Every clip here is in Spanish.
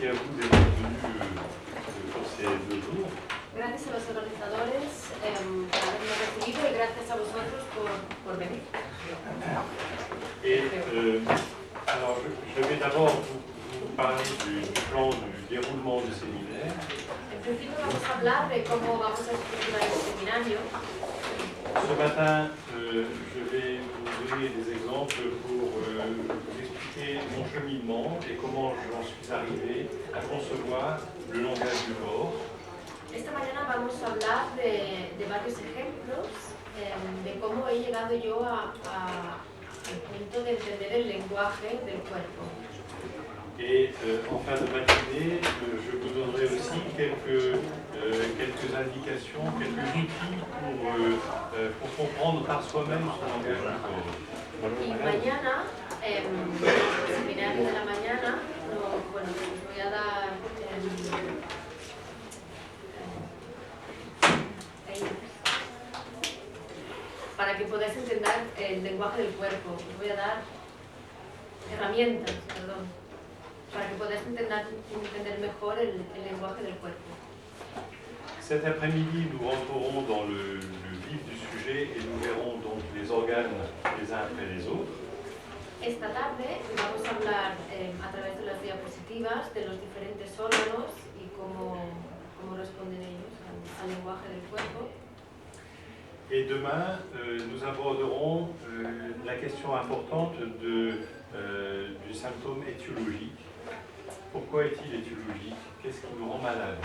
merci à vous d'être venus pour ces 2 jours. Gracias a los organizadores por habernos recibido y gracias a vosotros por venir. Et alors, je vais d'abord vous parler du plan du déroulement du séminaire. En principio vamos a hablar de cómo vamos a estructurar el seminario. Ce matin, je vais vous donner des exemples pour vous expliquer mon cheminement et comment j'en suis arrivé à concevoir le langage du corps. Esta mañana vamos a hablar de varios ejemplos de cómo he llegado yo al punto de entender el lenguaje del cuerpo. Et en fin de matinée, je vous donnerai aussi quelques indications, quelques outils pour comprendre par soi-même son langage du corps. Y mañana, en el seminario de la mañana, bueno, os voy a dar para que podáis entender el lenguaje del cuerpo. Os voy a dar herramientas, perdón, para que podáis entender mejor el lenguaje del cuerpo. Cet après-midi, nous rentrerons dans le vif du sujet et nous verrons donc les organes les uns après les autres. Esta tarde vamos a hablar a través de las diapositivas de los diferentes órganos y cómo responden ellos al lenguaje del cuerpo. Et demain, nous aborderons la question importante du symptôme étiologique. Pourquoi est-il étiologique? Qu'est-ce qui nous rend malade?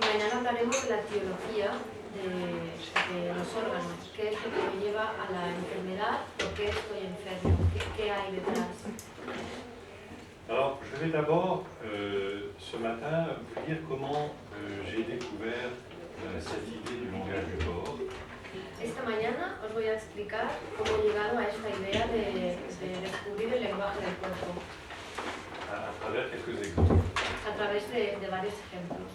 Y mañana hablaremos de la etiología de los órganos, qué es lo que me lleva a la enfermedad, por qué estoy enfermo, qué hay detrás. Alors, je vais d'abord, ce matin, vous dire comment j'ai découvert cette idée du langage du corps. Esta mañana os voy a explicar cómo he llegado a esta idea de descubrir el lenguaje del cuerpo. À travers quelques exemples. A través de varios ejemplos.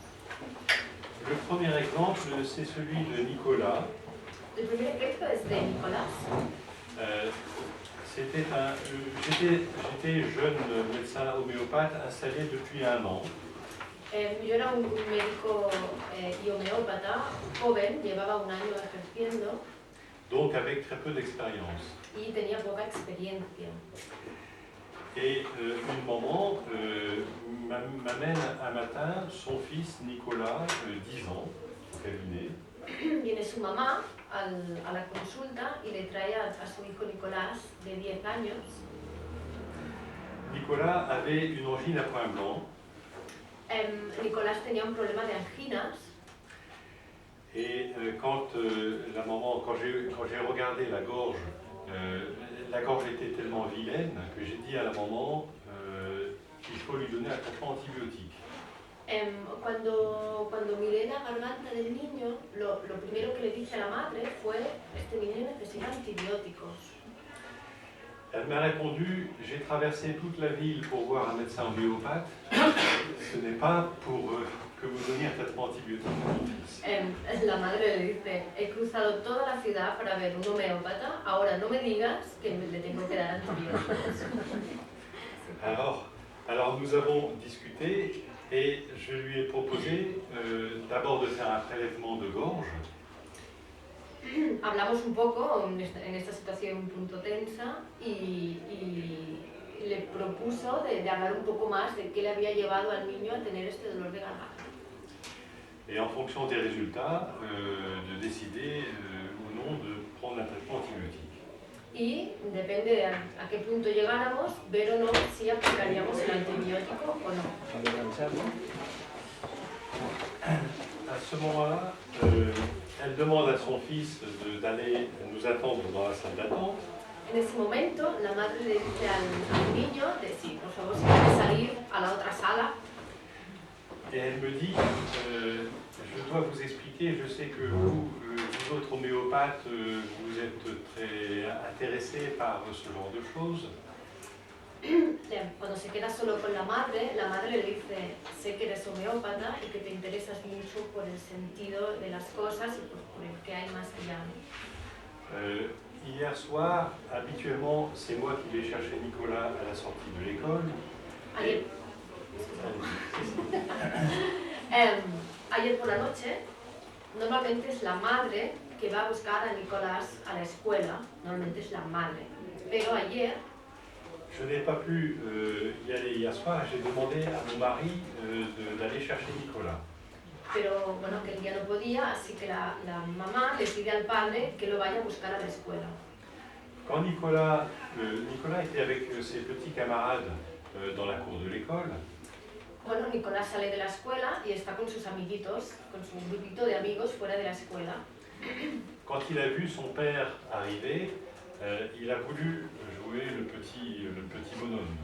Le premier exemple, c'est celui de Nicolas. El primer ejemplo es de Nicolás. J'étais jeune médecin homéopathe installé depuis 1 an. Yo era un médico y homeópata joven, llevaba 1 año ejerciendo. Donc avec très peu d'expérience. Y tenía poca experiencia. Et une maman m'amène un matin son fils Nicolas, 10 ans, au cabinet. Viene su mamá a la consulta y le trae a su hijo Nicolás, de 10 años. Nicolas avait une angine à point blanc. Nicolás tenía un problema de anginas. Et quand j'ai regardé la gorge était tellement vilaine que j'ai dit à la maman qu'il faut lui donner un traitement antibiotique. Cuando miré la garganta del niño, lo primero que le dije a la madre fue: este niño necesita antibióticos. Elle m'a répondu: j'ai traversé toute la ville pour voir un médecin homéopathe. Ce n'est pas pour que vous donniez un traitement antibiotique à mon fils. La madre le dice: he cruzado toda la ciudad para ver un homeópata, ahora no me digas que le tengo que dar antibióticos. Alors nous avons discuté et je lui ai proposé d'abord de faire un prélèvement de gorge. Hablamos un poco en esta situación un punto tensa y le propuso de hablar un poco más de qué le había llevado al niño a tener este dolor de garganta. Et en fonction des résultats, de décider ou non de prendre un traitement antibiotique. Y depende de a qué punto llegáramos, ver o no si aplicaríamos el antibiótico o no. À ce moment-là, elle demande à son fils d'aller nous attendre dans la salle d'attente. En ese momento, la madre le dice al niño de si, por favor, si quiere salir a la otra sala. Et elle me dit, je dois vous expliquer, je sais que vous autres homéopathes, vous êtes très intéressés par ce genre de choses. Cuando se queda solo con la madre le dice: sé que eres homeópata y que te interesas mucho por el sentido de las cosas y por el que hay más allá. Hier soir, habituellement, c'est moi qui vais chercher Nicolas à la sortie de l'école. Ayer por la noche, normalmente es la madre que va a buscar a Nicolás a la escuela, normalmente es la madre. Pero ayer, je n'ai pas pu y aller hier soir, j'ai demandé à mon mari d'aller chercher Nicolas. pero bueno, que el día no podía, así que la mamá le pide al padre que lo vaya a buscar a la escuela. Quand Nicolas était avec ses petits camarades dans la cour de l'école, Bueno, Nicolás sale de la escuela y está con sus amiguitos, con su grupito de amigos fuera de la escuela. quand il a vu son père arriver, il a voulu jouer le petit bonhomme.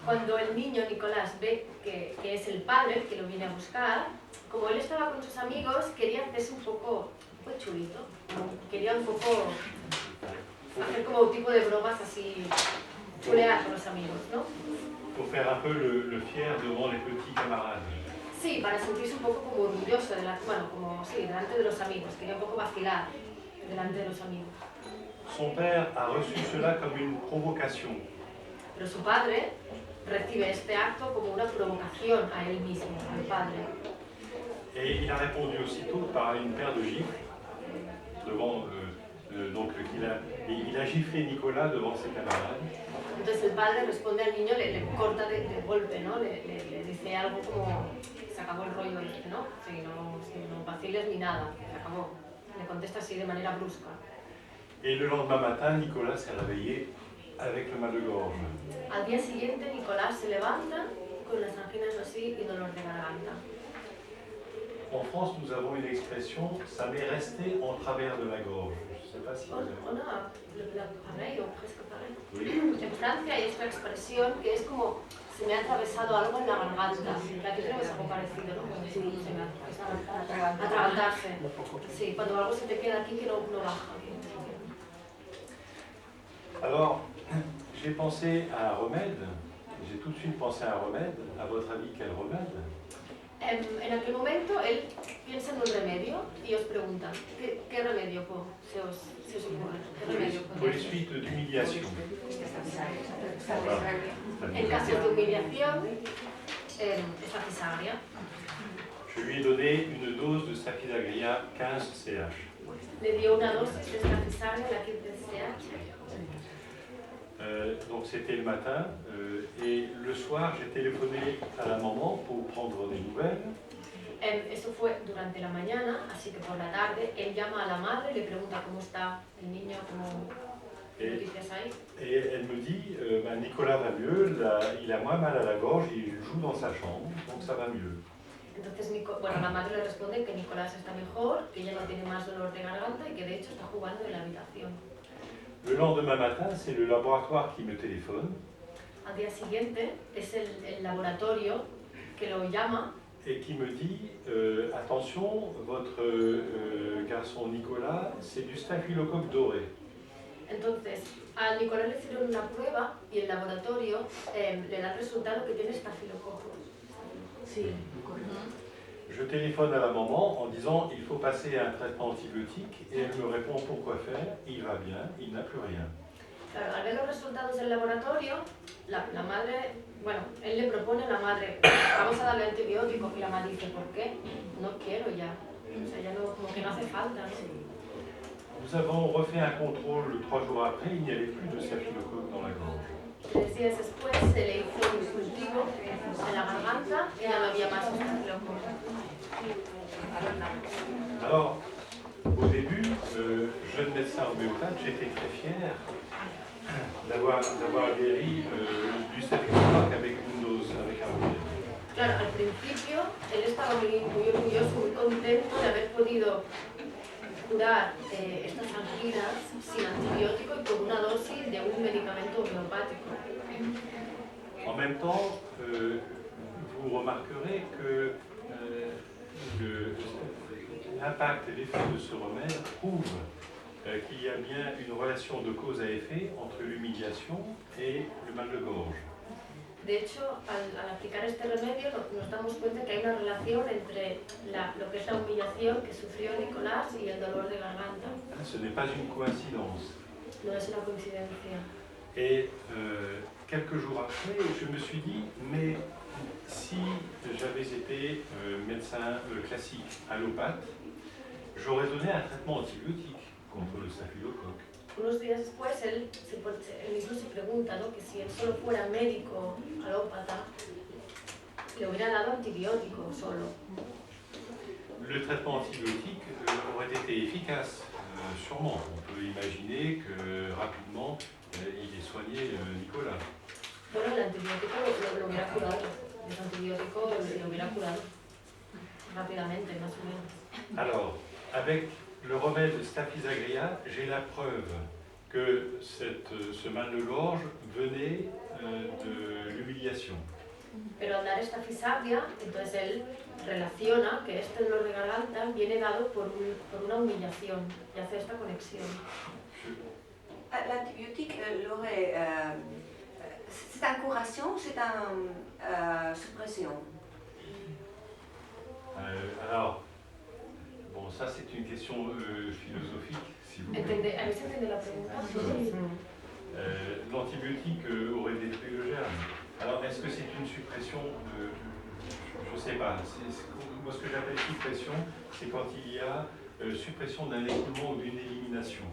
Cuando el niño Nicolás ve que es el padre que lo viene a buscar, como él estaba con sus amigos, quería hacerse un poco chulito, quería un poco hacer como un tipo de bromas así, chulear con los amigos, ¿no? Pour faire un peu le fier devant les petits camarades. Sí, para sentirse un poco como orgulloso, delante de los amigos, quería un poco vacilar delante de los amigos. Son père a reçu cela comme une provocation. Pero su padre recibe este acto como una provocación a él mismo, al padre. Et il a répondu aussitôt par une paire de gifles devant, il a giflé Nicolas devant ses camarades. Entonces el padre responde al niño, le corta de golpe, ¿no? Le dice algo como, se acabó el rollo este, ¿no? Sí, no vaciles ni nada, se acabó. Le contesta así de manera brusca. Et le lendemain matin, Nicolas s'est réveillé avec le mal de gorge. Al día siguiente, Nicolás se levanta con las anginas así y dolor de garganta. En France, nous avons une expression, ça m'est resté en travers de la gorge. Je ne sais pas si vous avez... Pareil, o presque pareil. Oui. En Francia hay esta expresión que es como se me ha atravesado algo en la garganta. Aquí tenemos algo parecido, ¿no? Cuando se me ha atragantarse. Sí, cuando algo se te queda aquí que no baja. Alors, j'ai pensé à un remède. J'ai tout de suite pensé à un remède. À votre avis, quel remède? En aquel momento él piensa en un remedio y os pregunta, ¿qué remedio se os ocurre? ¿Qué remedio Pour les suites d'humiliation. En caso de humillación, esta fisagria. Je lui ai donné une dose de Staphylococcus 15 CH. Le dio una dosis de esta fisagria, la 15 CH. Donc c'était le matin et le soir j'ai téléphoné à la maman pour prendre des nouvelles. Eso fue durante la mañana, así que por la tarde él llama a la madre y le pregunta cómo está el niño, qué noticias hay. Et elle me dit, Nicolas va mieux, il a moins mal à la gorge, il joue dans sa chambre, donc ça va mieux. Entonces la madre le responde que Nicolás está mejor, que ya no tiene más dolor de garganta y que de hecho está jugando en la habitación. Le lendemain matin, c'est le laboratoire qui me téléphone. Al día siguiente es el laboratorio que lo llama et qui me dit attention, votre garçon Nicolas, c'est du staphylocoque doré. Entonces, a Nicolás le hicieron una prueba y el laboratorio le da el resultado que tiene estafilococo. Sí. Je téléphone à la maman en disant il faut passer à un traitement antibiotique et elle me répond pourquoi faire, il va bien, il n'a plus rien. Claro, al ver los resultados del laboratorio, la madre, él le propone a la madre, vamos a darle antibiótico, y la madre dice, ¿por qué? No quiero ya, o sea, ya no, como que no hace falta. Nous avons refait un contrôle 3 jours après, il n'y avait plus de staphylocoque dans la gorge. 3 días después se le hizo un cultivo en la garganta y ya no había más estafilococo. Alors, au début, jeune médecin homéopathe, j'étais très fier d'avoir guéri du staphylocoque avec une dose, avec un remède. Claro, al principio él estaba muy orgulloso, muy contento de haber podido curar estas anginas sin antibiótico y con una dosis de un medicamento homeopático. En même temps, vous remarquerez que l'impact et l'effet de ce remède prouvent qu'il y a bien une relation de cause à effet entre l'humiliation et le mal de gorge. De hecho, al aplicar este remedio nos damos cuenta que hay una relación entre lo que es la humillación que sufrió Nicolás y el dolor de garganta. Ce n'est pas une coïncidence. No es una coincidencia. Et quelques jours après, je me suis dit, mais si j'avais été médecin classique allopathe, j'aurais donné un traitement antibiotique contre le staphylocoque. Unos días después, él mismo se pregunta, ¿no?, que si él solo fuera médico alópata, le hubiera dado antibiótico solo. Le traitement antibiotique aurait été efficace, sûrement. On peut imaginer que rapidement, il ait soigné Nicolas. Bueno, el antibiótico lo hubiera curado. El antibiótico lo hubiera curado rápidamente, más o menos. Alors, avec le remède Staphysagrea, j'ai la preuve que ce mal de gorge venait de l'humiliation. Pero al dar esta Staphysagrea, entonces él relaciona que este dolor de garganta viene dado por una humillación y hace esta conexión. L'antibiotique, c'est une curation ou c'est une suppression? Alors, bon, ça c'est une question philosophique, si vous voulez. ¿Habéis entendido la pregunta? L'antibiotique aurait détruit le germe. Alors, est-ce que c'est une suppression je ne sais pas. Moi, ce que j'appelle suppression, c'est quand il y a suppression d'un écoulement ou d'une élimination.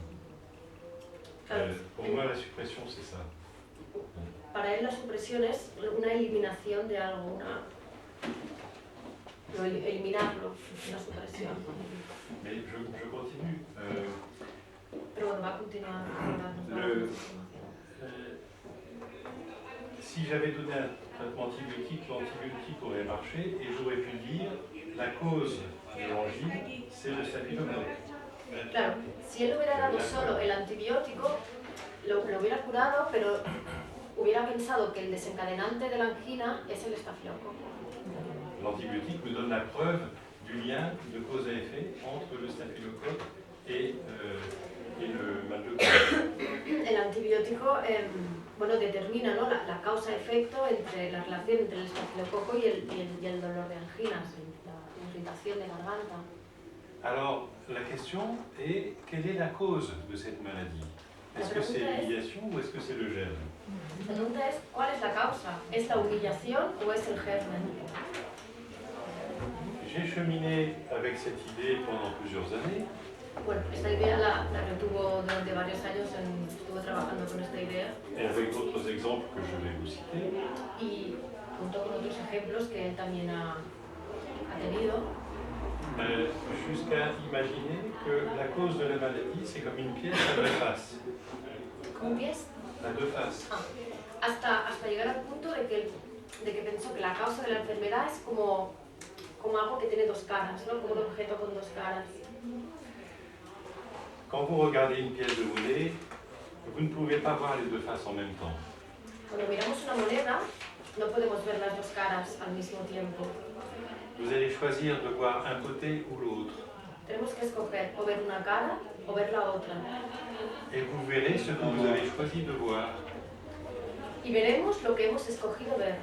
Pour moi, la suppression, c'est ça. Para él la supresión es una eliminación de algo, eliminarlo, una supresión. Mais je continue. Pero bueno, va a continuar. Si j'avais donné un traitement antibiotique, l'antibiotique aurait marché et j'aurais pu dire la cause de l'angine, c'est le staphylocoque. Claro, si él hubiera dado solo el antibiótico, lo hubiera curado, pero hubiera pensado que el desencadenante de la angina es el estafilococo. L'antibiotique me donne la preuve du lien de cause à effet entre le staphylocoque et le mal de gorge. El antibiótico determina, ¿no?, la causa-efecto entre la relación entre el estafilococo y el dolor de anginas, la irritación de garganta. Alors, la question est, quelle est la cause de cette maladie? Est-ce que c'est l'humiliation ou est-ce que c'est le germe? La pregunta es, ¿cuál es la causa? ¿Es la humillación o es el germen? J'ai cheminé avec cette idée pendant plusieurs années. Bueno, esta idea la retuvo durante varios años, estuvo trabajando con esta idea. Et avec d'autres exemples que je vais vous citer. Y junto con otros ejemplos que él también ha tenido. Jusqu'à imaginer que la cause de la maladie, c'est comme une pièce à deux faces. ¿Cómo pies? À deux faces. Hasta llegar al punto de que pensó que la causa de la enfermedad es como algo que tiene dos caras, ¿no?, como un objeto con dos caras. Quand vous regardez une pièce de monnaie, vous ne pouvez pas voir les deux faces en même temps. Cuando miramos una moneda, no podemos ver las dos caras al mismo tiempo. Vous allez choisir de voir un côté ou l'autre. Tenemos que escoger o ver una cara o ver la otra. Et vous verrez ce que vous avez choisi de voir. Y veremos lo que hemos escogido ver.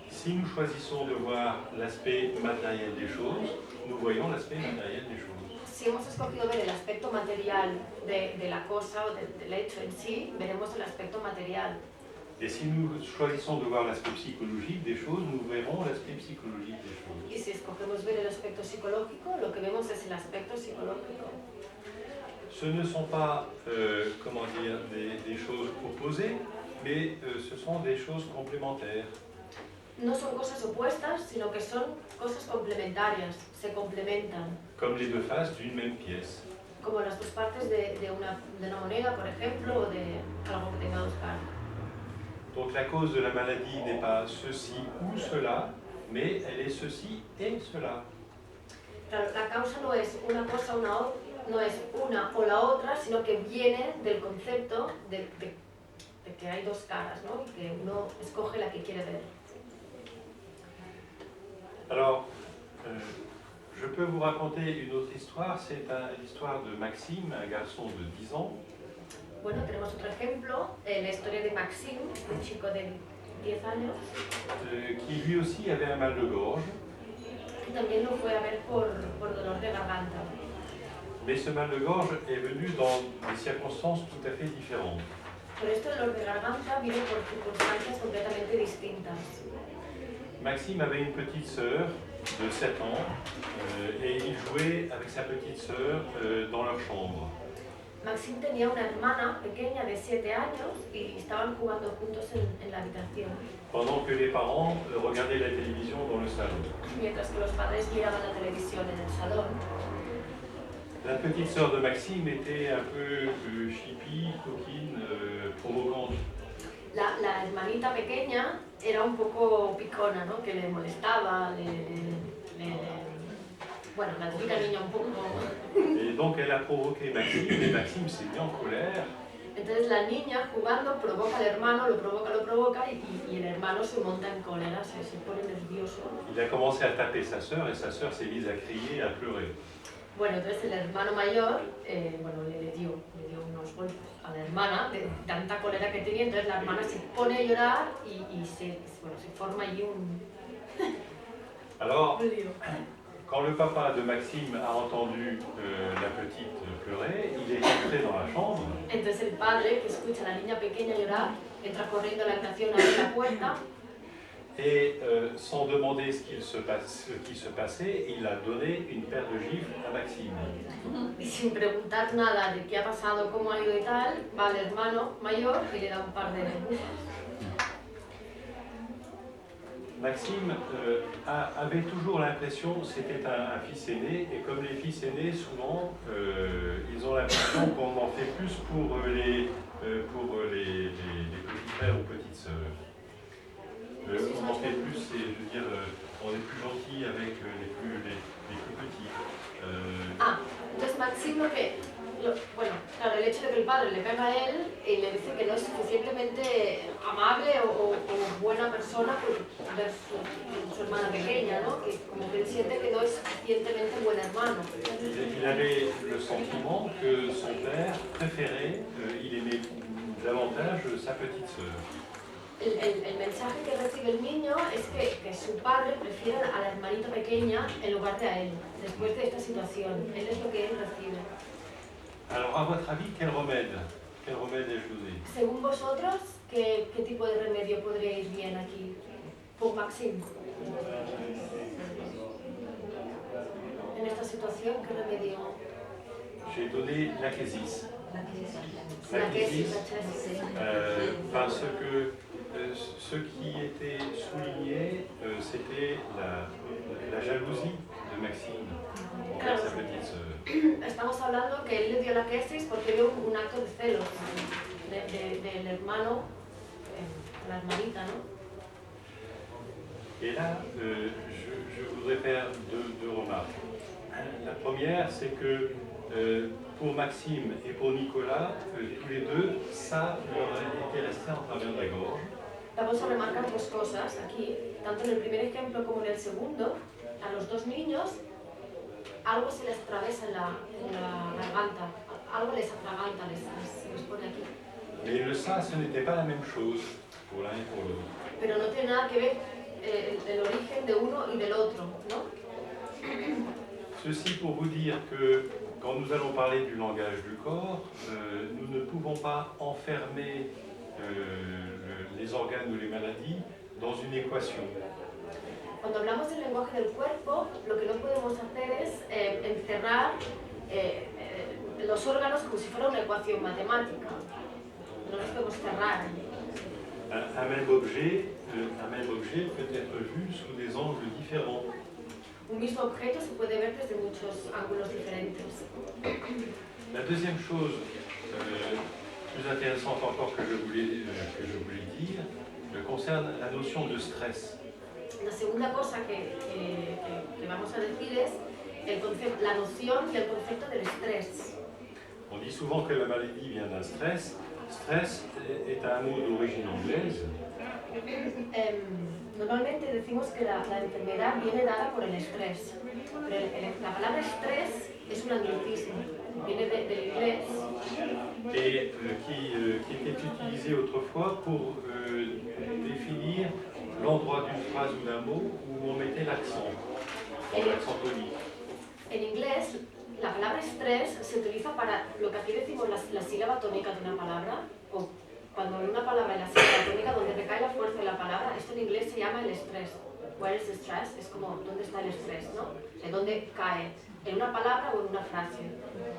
Si nous choisissons de voir l'aspect matériel des choses, nous voyons l'aspect matériel des choses. Si hemos escogido ver el aspecto material de la cosa o del hecho en sí, veremos el aspecto material. Et si nous choisissons de voir l'aspect psychologique des choses, nous verrons l'aspect psychologique des choses. Y si escogemos ver el aspecto psicológico, lo que vemos es el aspecto psicológico. Ce ne sont pas, des choses opposées, mais ce sont des choses complémentaires. No son cosas opuestas, sino que son cosas complementarias, se complementan. Comme les deux faces d'une même pièce. Como las dos partes de una moneda, por ejemplo, o de algo que tenga dos caras. Donc la cause de la maladie n'est pas ceci ou cela, mais elle est ceci et cela. Claro, la causa no es una cosa no es una o la otra, sino que viene del concepto de que hay dos caras, ¿no?, y que uno escoge la que quiere ver. Alors, je peux vous raconter une autre histoire, c'est l'histoire de Maxime, un garçon de 10 ans. Bueno, tenemos otro ejemplo, la historia de Maxime, un chico de 10 años. Qui lui aussi avait un mal de gorge. Que también lo fue a ver por dolor de garganta. Mais ce mal de gorge est venu dans des circonstances tout à fait différentes. Pero este dolor de garganta vino por circunstancias completamente distintas. Maxime avait une petite sœur de 7 ans et il jouait avec sa petite sœur dans leur chambre. Maxime tenía una hermana pequeña de 7 años y estaban jugando juntos en la habitación, Pendant que les parents regardaient la télévision dans le salon. mientras que los padres miraban la televisión en el salón. La petite sœur de Maxime était un peu chippie, coquine, provocante. La hermanita pequeña era un poco picona, ¿no? Que le molestaba, bueno, la típica niña un poco. Et donc elle a provoqué Maxime et Maxime s'est mis en colère. Entonces la niña jugando provoca al hermano, lo provoca y el hermano se monta en cólera, se pone nervioso. Il a commencé à taper sa sœur et sa sœur s'est mise à crier et à pleurer. Bueno, entonces el hermano mayor bueno, le dio unos golpes a la hermana de tanta cólera que tenía, entonces la hermana se pone a llorar y se forma allí un Alors, lío. quand le papa de Maxime a entendu la petite pleurer, il est entré dans la chambre. Entonces el padre, que escucha a la niña pequeña llorar, entra corriendo a la habitación, abre la puerta Et sans demander ce qui se passait, il a donné une paire de gifles à Maxime. y sin preguntar nada de qué ha pasado, cómo ha ido y tal, va al hermano mayor y le da un par de bofas. Maxime avait toujours l'impression que c'était un fils aîné, et comme les fils aînés, souvent, ils ont l'impression qu'on en fait plus pour les petits frères ou petites sœurs. On en fait plus, je veux dire, on est plus gentil avec les plus petits. Entonces Maxime bueno, claro, el hecho de que el padre le pega a él y le dice que no es suficientemente amable o buena persona por ver su hermana pequeña, ¿no? Que como que él siente que no es suficientemente buen hermano. Il avait le sentiment que son père préférait, il aimait davantage sa petite sœur. El mensaje que recibe el niño es que su padre prefiere a la hermanita pequeña en lugar de a él, después de esta situación. Él es lo que él recibe. Alors, à votre avis, quel remède ai-je donné? Según vosotros, ¿qué tipo de remedio podría ir bien aquí? Por Maxime. En esta situación, ¿qué remedio? J'ai donné l'achésis. L'achésis. Parce que ce qui était souligné, c'était la jalousie de Maxime envers sa petite sœur. Estamos hablando que él le dio la aquesis porque vio un acto de celos del hermano, la hermanita, ¿no? Et là, je voudrais faire deux remarques. La première, c'est que pour Maxime et pour Nicolas, tous les deux, ça leur était resté en travers de la gorge. Vamos a remarcar dos cosas aquí, tanto en el primer ejemplo como en el segundo. A los dos niños algo se les atraviesa en la garganta, algo les atraganta, les pone aquí. Mais ça, ce n'était pas la même chose pour l'un et pour l'autre. Pero no tiene nada que ver el origen de uno y del otro, ¿no? Ceci pour vous dire que quand nous allons parler du langage du corps, nous ne pouvons pas enfermer les organes ou les maladies dans une équation. Cuando hablamos del lenguaje del cuerpo, lo que no podemos hacer es encerrar los órganos como si fuera una ecuación matemática. No los podemos cerrar. Un même objet peut être vu sous des angles différents. Un mismo objeto se puede ver desde muchos ángulos diferentes. La deuxième chose plus intéressante encore que je voulais dire concerne la notion de stress. La segunda cosa que vamos a decir es la noción y el concepto del estrés. On dit souvent que la maladie vient d'un stress. Stress est un mot d'origine anglaise. Normalmente decimos que la enfermedad viene dada por el estrés, pero la palabra estrés es un anglicismo, viene del inglés. Et qui était utilisé autrefois pour définir l'endroit d'une phrase ou d'un mot où on mettait l'accent, l'accent tonique. En inglés, la palabra estrés se utiliza para lo que aquí decimos la sílaba tónica de una palabra, o cuando en una palabra en la sílaba tónica donde recae la fuerza de la palabra, esto en inglés se llama el estrés. where is the stress? Es como, ¿dónde está el estrés, no? O sea, ¿dónde cae? ¿En una palabra o en una frase?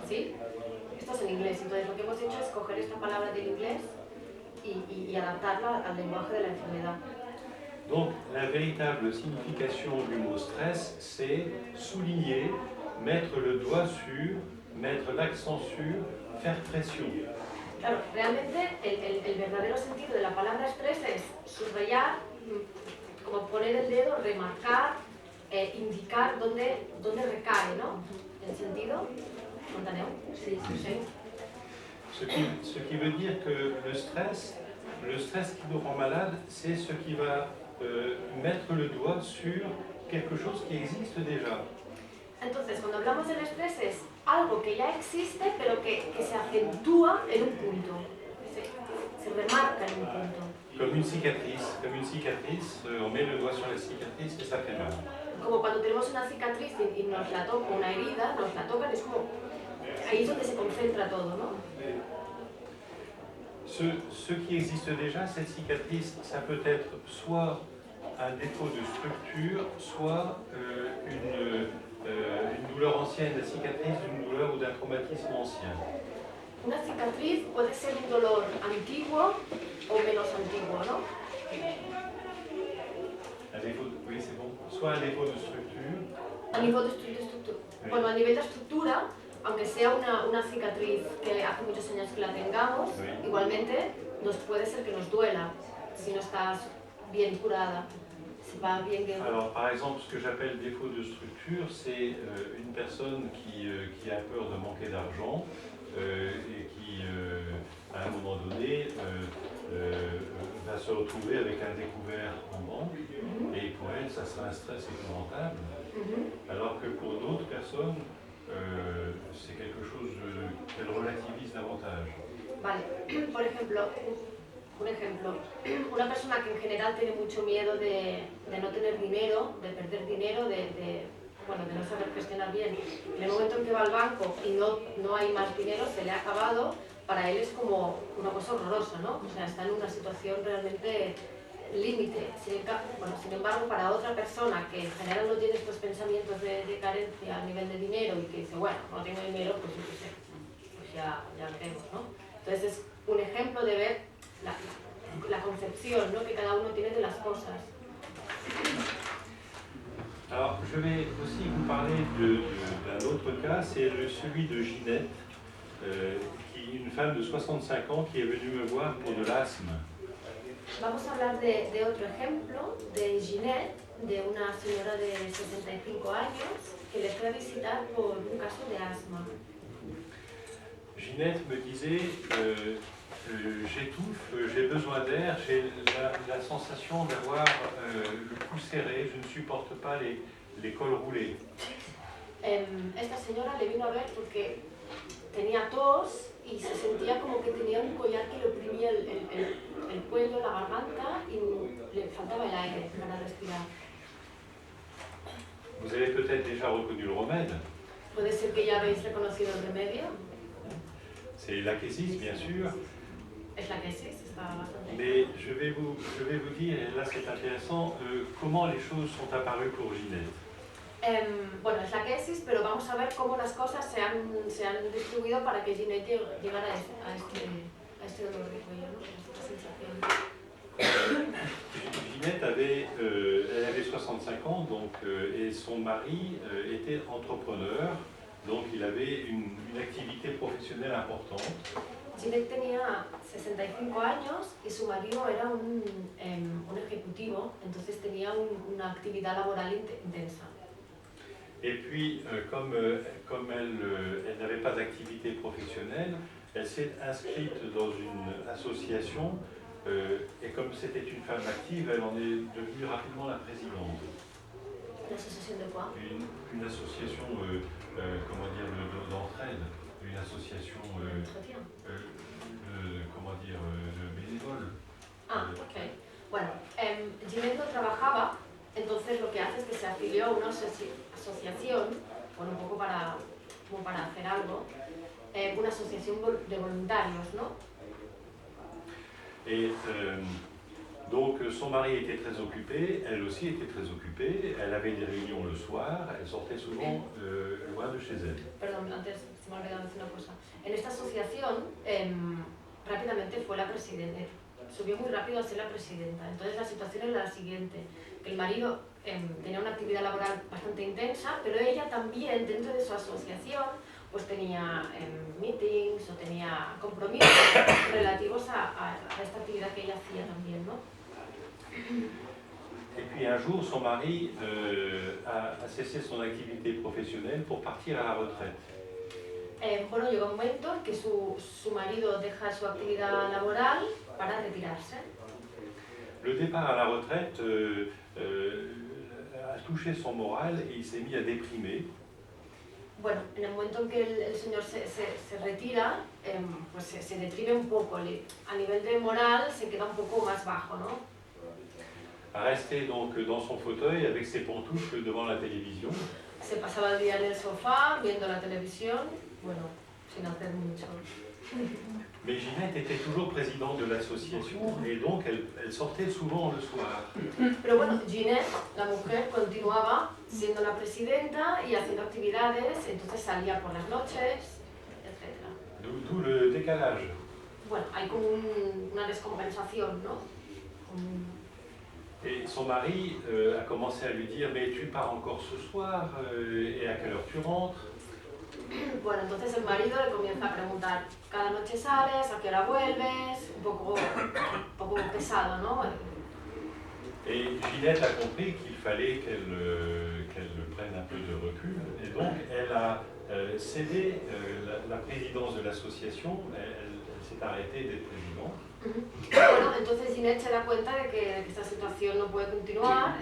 ¿Sí? Esto es en inglés, entonces lo que hemos hecho es coger esta palabra del inglés y adaptarla al lenguaje de la enfermedad. Donc la véritable signification du mot stress, c'est souligner, mettre le doigt sur, mettre l'accent sur, faire pression. Claro, realmente el verdadero sentido de la palabra estrés es subrayar, como poner el dedo, remarcar, indicar dónde recae, ¿no? ¿El sentido? ¿Montaneo? Sí, sí. Sí. Ce qui veut dire que le stress qui nous rend malade, c'est ce qui va mettre le doigt sur quelque chose qui existe déjà. Entonces, cuando hablamos del estrés es algo que ya existe, pero que se acentúa en un punto, se remarca en un punto. Comme une cicatrice, on met le doigt sur la cicatrice et ça fait mal. Como cuando tenemos una cicatriz y nos la toca, una herida, nos la tocan, es como, ahí es donde se concentra todo, ¿no? Ce qui existe déjà, cette cicatrice, ça peut être soit un défaut de structure, soit une douleur ancienne, la cicatrice d'une douleur ou d'un traumatisme ancien. Una cicatriz puede ser un dolor antiguo o menos antiguo, ¿no? Oui, c'est bon. Soit un défaut de structure. A nivel de estructura. Bueno, a nivel de estructura, aunque sea una cicatriz que hace muchos años que la tengamos, sí. Igualmente nos puede ser que nos duela si no estás bien curada. Si va bien que... Alors, par exemple, ce que j'appelle défaut de structure, c'est une personne qui a peur de manquer d'argent et qui, à un moment donné, va se retrouver avec un découvert en banque. Et pour elle, ça sera un stress épouvantable. Alors que pour d'autres personnes, c'est quelque chose qu'elle relativise davantage. Vale, por ejemplo, un ejemplo, una persona que en general tiene mucho miedo de no tener dinero, de perder dinero, de no saber gestionar bien, en el momento en que va al banco y no hay más dinero, se le ha acabado, para él es como una cosa horrorosa, ¿no? O sea, está en una situación realmente límite. Sin embargo, para otra persona que en general no tiene estos pensamientos de carencia a nivel de dinero y que dice, bueno, no tengo dinero, pues yo qué sé, pues ya vemos, ¿no? Entonces es un ejemplo de ver la concepción, ¿no?, que cada uno tiene de las cosas. Alors, je vais aussi vous parler d'un autre cas, c'est celui de Ginette, une femme de 65 ans qui est venue me voir pour de l'asthme. Vamos a hablar de otro ejemplo, de Ginette, de una señora de 65 años que le fue a visitar por un caso de asma. Ginette me disait j'étouffe, j'ai besoin d'air, j'ai la sensation d'avoir le cou serré, je ne supporte pas les cols roulés. Esta señora le vino a ver porque tenía tos y se sentía como que tenía un collar que le oprimía el cuello, la garganta y le faltaba el aire para respirar. Vous avez peut-être déjà reconnu le remède. Puede ser que ya habéis reconocido el remedio. C'est l'Akésis, bien sûr. Es l'Akésis, está bastante. Mais je vais vous dire, et là c'est intéressant, comment les choses sont apparues pour Ginette. Bueno, es l'Akésis, pero vamos a ver cómo las cosas se han distribuido para que Ginette llegara a este dolor de cuello, ¿no? Esta sensación. Ginette elle avait 65 ans, donc, et son mari était entrepreneur, donc il avait une activité professionnelle importante. Ginette tenía 65 años y su marido era un ejecutivo, entonces tenía una actividad laboral intensa. Et puis, comme elle n'avait pas d'activité professionnelle, elle s'est inscrite dans une association et comme c'était une femme active, elle en est devenue rapidement la présidente. Une association de quoi? Une association, comment dire, d'entraide, une association de bénévoles. Ah, ok. Bueno, Ginette no trabajaba, entonces lo que hace es que se afilió a una asociación, bueno, un poco como para hacer algo, una asociación de voluntarios, ¿no? Et Donc son mari était très occupé, elle aussi était très occupée, elle avait des réunions le soir, elle sortait souvent loin de chez elle. Perdón, antes se me ha olvidado decir una cosa. En esta asociación rápidamente fue la presidenta, subió muy rápido a ser la presidenta. Entonces la situación era la siguiente, que el marido tenía una actividad laboral bastante intensa, pero ella también dentro de su asociación pues tenía meetings o tenía compromisos relativos a esta actividad que ella hacía también, ¿no? Et puis un jour, son mari a cessé son activité professionnelle pour partir à la retraite. Bueno, llegó un momento en que su marido deja su actividad laboral para retirarse. Le départ à la retraite a touché son moral et il s'est mis à déprimer. Bueno, en el momento en que el señor se retira, pues se deprime un poco, a nivel de moral se queda un poco más bajo, ¿no? A rester donc dans son fauteuil avec ses pantoufles devant la télévision. Se pasaba el día en el sofá viendo la televisión, bueno, sin hacer mucho. Mais Ginette était toujours présidente de l'association et donc elle sortait souvent le soir. Pero bueno, Ginette, la mujer, continuaba siendo la presidenta y haciendo actividades, entonces salía por las noches, etc. D'où le décalage. Bueno, hay como una descompensación, ¿no? Et son mari a commencé à lui dire « Mais tu pars encore ce soir et à quelle heure tu rentres ?» Bueno, entonces el marido le comienza a preguntar, cada noche sales, a qué hora vuelves, un poco pesado, ¿no? Et Ginette a compris qu'il fallait qu'elle prenne un peu de recul, et donc elle a cédé la présidence de l'association, elle s'est arrêtée d'être présidente. Bueno, entonces Ginette se da cuenta de que esta situación no puede continuar.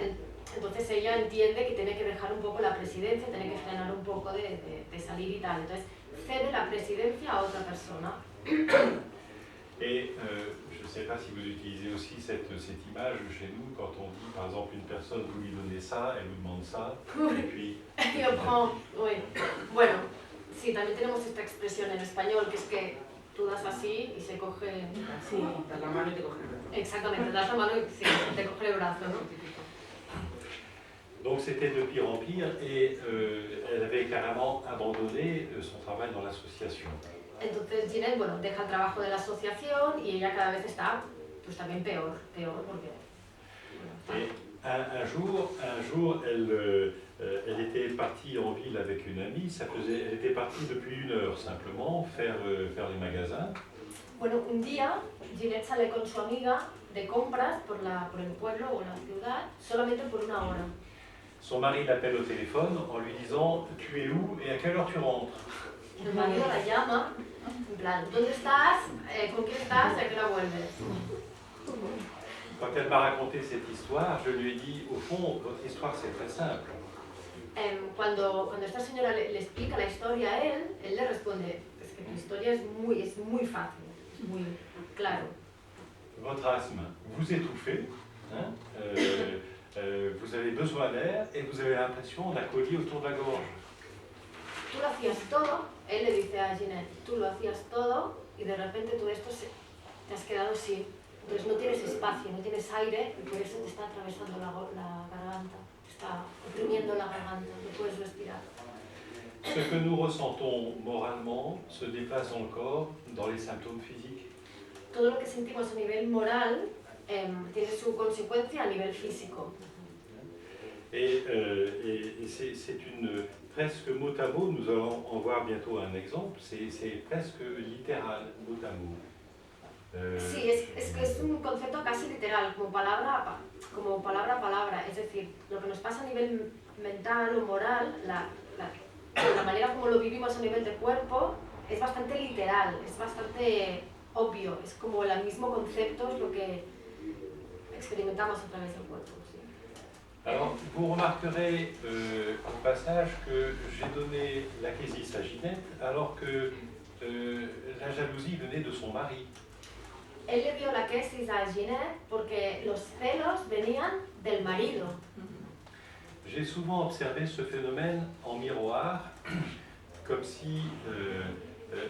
Entonces ella entiende que tiene que dejar un poco la presidencia, tiene que frenar un poco de salir y tal. Entonces cede la presidencia a otra persona. Et je ne sais pas si vous utilisez aussi cette image chez nous, quand on dit par exemple une personne, vous lui donnez ça, elle vous demande ça, et puis... Yo prends, oui. Bueno, sí, también tenemos esta expresión en español, que es que tú das así y se coge... Sí, das la mano y te coge el brazo. Exactamente, das la mano y sí, te coge el brazo, ¿no? Donc c'était de pire en pire et elle avait carrément abandonné son travail dans l'association. Entonces Ginette, bueno, deja el trabajo de la asociación y ella cada vez está, pues también peor porque... Et un jour elle était partie en ville avec une amie, elle était partie depuis 1 heure simplement, faire les magasins. Bueno, un día Ginette sale con su amiga de compras por el pueblo o la ciudad solamente por 1 hora. Son mari l'appelle au téléphone en lui disant « Tu es où et à quelle heure tu rentres ?» El marido la llama, en plan, ¿dónde estás? ¿Con quién estás? ¿A qué hora vuelves? Quand elle m'a raconté cette histoire, je lui ai dit « Au fond, votre histoire c'est très simple. » Cuando esta señora le explica la historia a él le responde, es que tu historia es muy fácil, es muy claro. Votre asthme, vous étouffez, hein, vous avez besoin d'air et vous avez l'impression d'un collier autour de la gorge. Tú lo hacías todo, él le dice a Ginette, tú lo hacías todo y de repente tú te has quedado sin, entonces no tienes espacio, no tienes aire y por eso te está atravesando la garganta, te está oprimiendo la garganta, no puedes respirar. Ce que nous ressentons moralement se déplace dans le corps, dans les symptômes physiques. Todo lo que sentimos a nivel moral tiene su consecuencia a nivel físico. Et c'est une presque mot à mot, nous allons en voir bientôt un exemple, c'est presque littéral, mot à mot. Sí, es que es un concepto casi literal, como palabra a palabra, es decir, lo que nos pasa a nivel mental o moral, la manera como lo vivimos a nivel de cuerpo, es bastante literal, es bastante obvio, es como el mismo concepto, es lo que experimentamos a través del cuerpo. Sí. Alors, vous remarquerez au passage que j'ai donné l'achésis à Ginette alors que la jalousie venait de son mari. Él le dio la quesis a Ginette porque los celos venían del marido. J'ai souvent observé ce phénomène en miroir, comme si,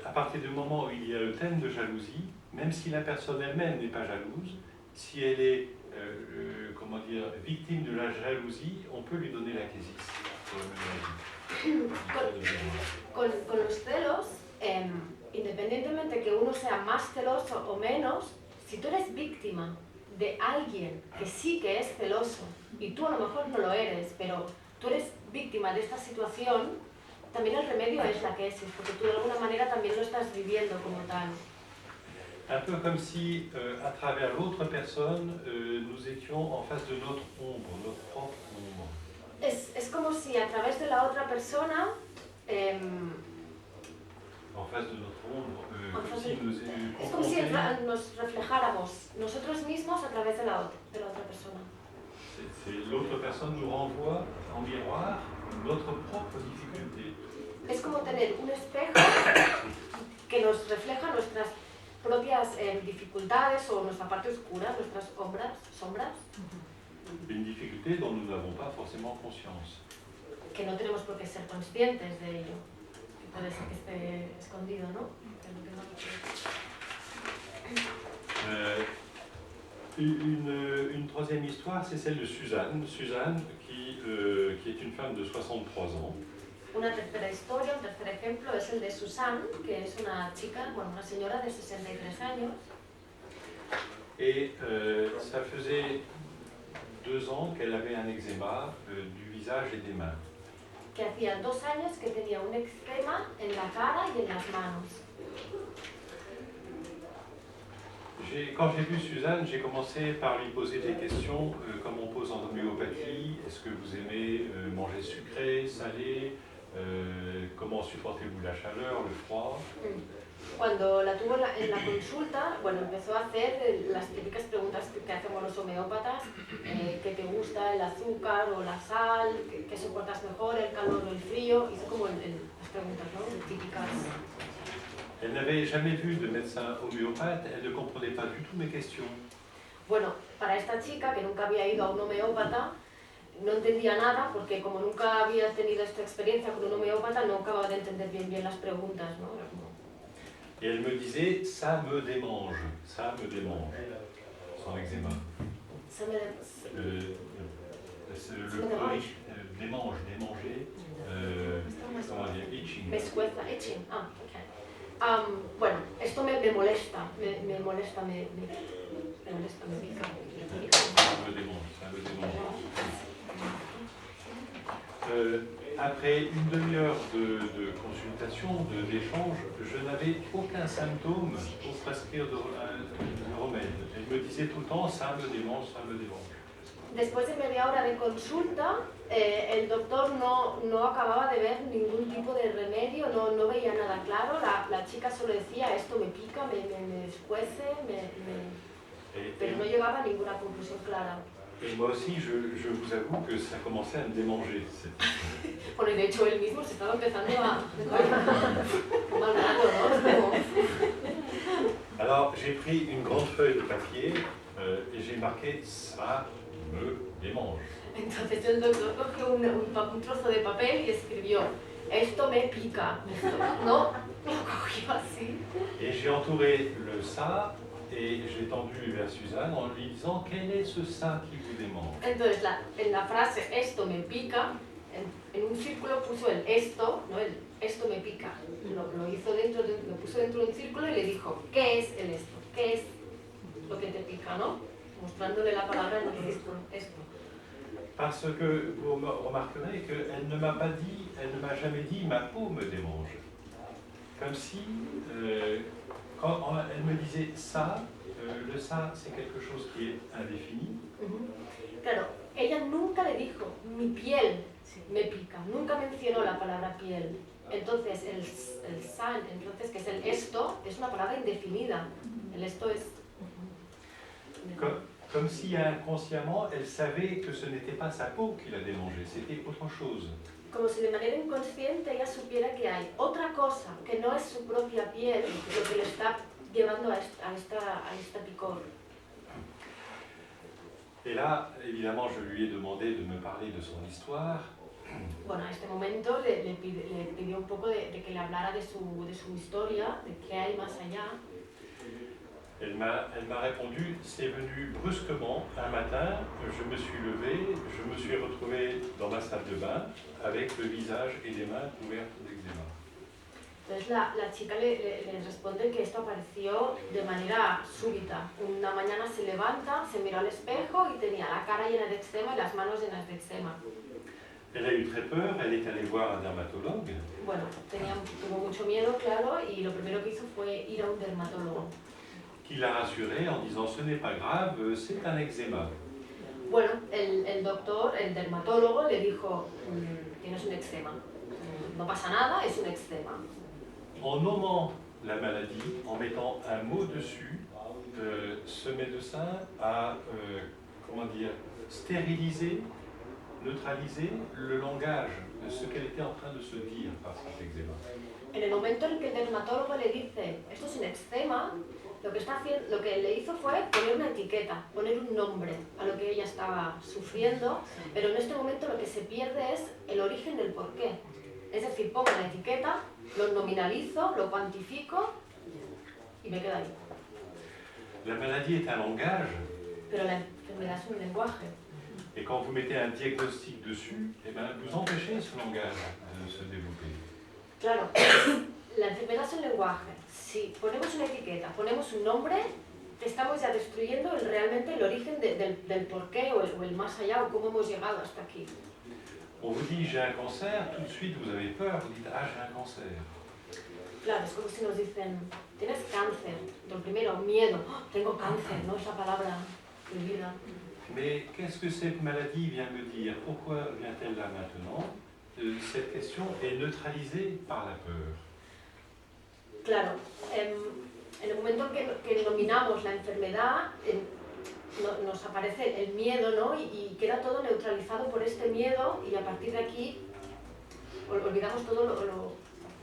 à partir du moment où il y a le thème de jalousie, même si la personne elle-même n'est pas jalouse, si elle est comment dire, victime de la jalousie, on peut lui donner l'acquésis pour la même avis. Con los celos, independientemente que uno sea más celoso o menos, si tú eres víctima de alguien que sí que es celoso y tú a lo mejor no lo eres, pero tú eres víctima de esta situación, también el remedio es la aquesis, porque tú de alguna manera también lo estás viviendo como tal. Un peu comme si, à travers l'autre personne, nous étions en face de notre ombre, notre propre ombre. Es como si a través de la otra persona, En face de notre ombre, en si nous es como si nos reflejáramos nosotros mismos a través de la otra persona. L'autre personne nous renvoie en miroir notre propre difficulté. Es como tener un espejo que nos refleja nuestras propias dificultades o nuestra parte oscura, nuestras sombras. Une difficulté dont nous n'avons pas forcément conscience. Que no tenemos por qué ser conscientes de ello. Que puede ser que esté escondido, ¿no? Une troisième histoire, c'est celle de Suzanne. Suzanne, qui est une femme de 63 ans. Una tercera historia, un tercer ejemplo, es el de Susan, que es una chica, bueno, una señora de 63 años. Et ça faisait 2 ans qu'elle avait un eczéma du visage et des mains. Que hacía 2 años que tenía un eczema en la cara y en las manos. Quand j'ai vu Suzanne, j'ai commencé par lui poser des questions comme on pose en homéopathie. Est-ce que vous aimez manger sucré, salé? ¿Cómo supportez-vous la chaleur, le froid? Cuando la tuvo en la consulta, bueno, empezó a hacer las típicas preguntas que hacemos los homeópatas, ¿qué te gusta, el azúcar o la sal? ¿Qué soportas mejor, el calor o el frío? Hizo como las preguntas, ¿no? Típicas. Elle n'avait jamais vu de médecin homéopathe, elle ne comprenait pas du tout mes questions. Bueno, para esta chica que nunca había ido a un homeópata, no entendía nada porque como nunca había tenido esta experiencia con un homeópata, no acababa de entender bien las preguntas, ¿no? Era como... Et elle me disait, ça me démange, son eczéma. Ça me... démanger, comment dire, itching. Me escueza, itching, ok. Bueno, esto me molesta, me molesta, me pica. Ça me démange. Après une demi-heure de consultation, d'échange, je n'avais aucun symptôme pour prescrire de remède. Elle me disait tout le temps, ça me démange, ça me démange. Después de media hora de consulta, el doctor no acababa de ver ningún tipo de remedio, no veía nada claro. La chica solo decía, esto me pica, me escuece, pero no llegaba a ninguna conclusión clara. Et moi aussi, je vous avoue que ça commençait à me démanger. Bueno, y de hecho él mismo se estaba empezando a... mal rato, ¿no? Alors, j'ai pris une grande feuille de papier et j'ai marqué « ça me démange ». Entonces el doctor cogió un trozo de papel y escribió esto me pica, ¿no? Lo cogió así. Et j'ai entouré le ça et j'ai tendu vers Suzanne en lui disant quel est ce ça qui vous démange. Entonces en la frase esto me pica, en un círculo puso el esto, ¿no? El esto me pica. Lo hizo lo puso dentro de un círculo y le dijo ¿qué es el esto? ¿Qué es lo que te pica, no? Mostrándole la palabra en el círculo, esto. Parce que vous remarquerez qu'elle ne m'a pas dit, elle ne m'a jamais dit ma peau me démange. Comme si, quand elle me disait ça, le ça c'est quelque chose qui est indéfini. Claro, ella nunca le dijo mi piel me pica, nunca mencionó la palabra piel. Entonces el san, entonces que es el esto, es una palabra indefinida. El esto es... Comme si inconsciemment, elle savait que ce n'était pas sa peau qui la démangeait, c'était autre chose. Como si de manera inconsciente ella supiera que hay otra cosa, que no es su propia piel, lo que le está llevando a esta picor. Et là, évidemment, je lui ai demandé de me parler de son histoire. Bueno, a este momento le pidió un poco de que le hablara de su historia, de qué hay más allá. Elle m'a répondu, c'est venu brusquement un matin, je me suis levé, je me suis retrouvé dans ma salle de bain avec le visage et les mains couvertes d'eczéma. Entonces la chica le responde que esto apareció de manera súbita. Una mañana se levanta, se miró al espejo y tenía la cara llena de eczema y las manos llenas de eczema. Elle a eu très peur, elle est allée voir un dermatologue. Bueno, tuvo mucho miedo, claro, y lo primero que hizo fue ir a un dermatólogo. Qui l'a rassurée en disant ce n'est pas grave, c'est un eczéma. Bueno, el dermatólogo le dijo, tienes un eczema, no pasa nada, es un eczema. En nommant la maladie, en mettant un mot dessus, ce médecin a, stérilisé, neutralisé le langage, ce qu'elle était en train de se dire par cet eczéma. En el momento en que el dermatólogo le dice, esto es un eczema, lo que le hizo fue poner una etiqueta, poner un nombre a lo que ella estaba sufriendo, pero en este momento lo que se pierde es el origen del porqué. Es decir, pongo la etiqueta, lo nominalizo, lo cuantifico y me queda ahí. La maladie est un langage. Pero la enfermedad es un lenguaje. Et quand vous mettez un diagnostic dessus, eh ben, vous empêchez ce langage de se développer. Claro, la enfermedad es un lenguaje. Si ponemos una etiqueta, ponemos un nombre, estamos ya destruyendo realmente el origen del porqué o el más allá o cómo hemos llegado hasta aquí. On vous dit j'ai un cancer, tout de suite vous avez peur, vous dites ah j'ai un cancer. Claro, es como si nos dicen, tienes cáncer. Lo primero, miedo, ¡oh, tengo cáncer, no es la palabra prohibida. Mais qu'est-ce que cette maladie vient me dire? Pourquoi vient-elle là maintenant? Cette question est neutralisée par la peur. Claro, en el momento en que nominamos la enfermedad, nos aparece el miedo, ¿no? Y queda todo neutralizado por este miedo y a partir de aquí olvidamos todo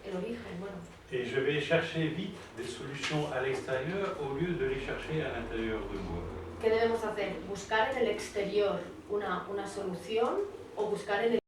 el origen. Bueno. Et je vais chercher vite des solutions à l'extérieur au lieu de les chercher à l'intérieur de moi. ¿Qué debemos hacer? ¿Buscar en el exterior una solución o buscar en el